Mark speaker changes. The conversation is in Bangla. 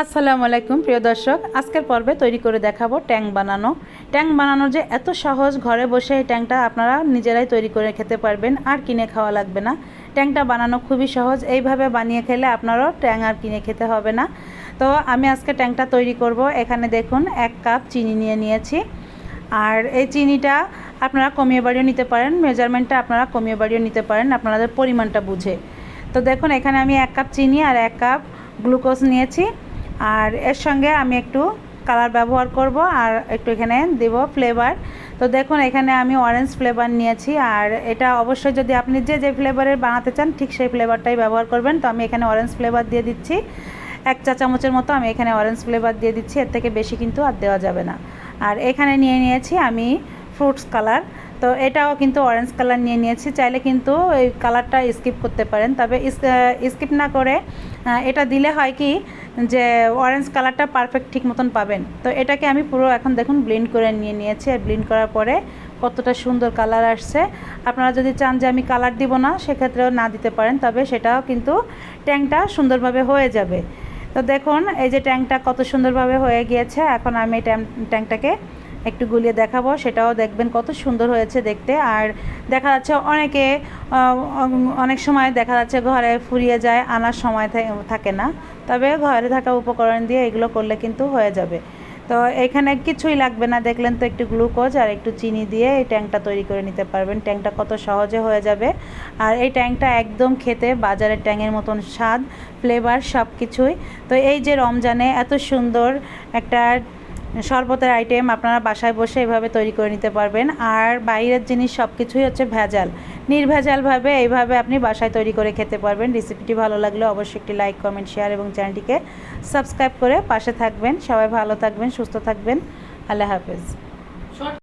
Speaker 1: আসসালামু আলাইকুম প্রিয় দর্শক, আজকের পর্বে তৈরি করে দেখাবো ট্যাং বানানো। ট্যাং বানানো যে এত সহজ, ঘরে বসে এই ট্যাংটা আপনারা নিজেরাই তৈরি করে খেতে পারবেন, আর কিনে খাওয়া লাগবে না। ট্যাংটা বানানো খুবই সহজ, এইভাবে বানিয়ে খেলে আপনারাও ট্যাং আর কিনে খেতে হবে না। তো আমি আজকে ট্যাংটা তৈরি করব। এখানে দেখুন 1 কাপ চিনি নিয়েছি, আর এই চিনিটা আপনারা কমিয়ে বাড়িয়ে নিতে পারেন, মেজারমেন্টটা আপনারা কমিয়ে বাড়িয়ে নিতে পারেন আপনাদের পরিমাণটা বুঝে। তো দেখুন এখানে আমি 1 কাপ চিনি আর 1 কাপ গ্লুকোজ নিয়েছি, আর এর সঙ্গে আমি একটু কালার ব্যবহার করব আর একটু এখানে দেব ফ্লেভার। তো দেখুন এখানে আমি অরেঞ্জ ফ্লেভার নিয়েছি, আর এটা অবশ্যই যদি আপনি যে ফ্লেভারের বানাতে চান ঠিক সেই ফ্লেভারটাই ব্যবহার করবেন। তো আমি এখানে অরেঞ্জ ফ্লেভার দিয়ে দিচ্ছি, 1 চা চামচের মতো আমি এখানে অরেঞ্জ ফ্লেভার দিয়ে দিচ্ছি, এর থেকে বেশি কিন্তু আর দেওয়া যাবে না। আর এখানে নিয়েছি আমি ফ্রুটস কালার, তো এটাও কিন্তু অরেঞ্জ কালার নিয়েছি। চাইলে কিন্তু এই কালারটা স্কিপ করতে পারেন, তবে স্কিপ না করে এটা দিলে হয় কি যে অরেঞ্জ কালারটা পারফেক্ট ঠিক মতন পাবেন। তো এটাকে আমি পুরো এখন দেখুন ব্লেন্ড করে নিয়েছি, আর ব্লেন্ড করার পরে কতটা সুন্দর কালার আসছে। আপনারা যদি চান যে আমি কালার দিব না, সেক্ষেত্রেও না দিতে পারেন, তবে সেটাও কিন্তু ট্যাংটা সুন্দরভাবে হয়ে যাবে। তো দেখুন এই যে ট্যাংটা কত সুন্দরভাবে হয়ে গিয়েছে। এখন আমি এই ট্যাংটাকে একটু গুলিয়ে দেখাবো, সেটাও দেখবেন কত সুন্দর হয়েছে দেখতে। আর দেখা যাচ্ছে অনেক সময় দেখা যাচ্ছে ঘরে ফুরিয়ে যায়, আনার সময় থাকে না, তবে ঘরে থাকা উপকরণ দিয়ে এগুলো করলে কিন্তু হয়ে যাবে। তো এখানে কিছুই লাগবে না, দেখলেন তো, একটু গ্লুকোজ আর একটু চিনি দিয়ে এই ট্যাংটা তৈরি করে নিতে পারবেন। ট্যাংটা কত সহজে হয়ে যাবে, আর এই ট্যাংটা একদম খেতে বাজারের ট্যাংয়ের মতন স্বাদ, ফ্লেভার সব কিছুই। তো এই যে রমজানে এত সুন্দর একটা শরবতের আইটেম আপনারা বাসায় বসে এভাবে তৈরি করে নিতে পারবেন। আর বাইরের জিনিস সব কিছুই হচ্ছে ভেজাল, নির্ভেজালভাবে এইভাবে আপনি বাসায় তৈরি করে খেতে পারবেন। রেসিপিটি ভালো লাগলে অবশ্যই একটি লাইক, কমেন্ট, শেয়ার এবং চ্যানেলটিকে সাবস্ক্রাইব করে পাশে থাকবেন। সবাই ভালো থাকবেন, সুস্থ থাকবেন। আল্লাহ হাফেজ।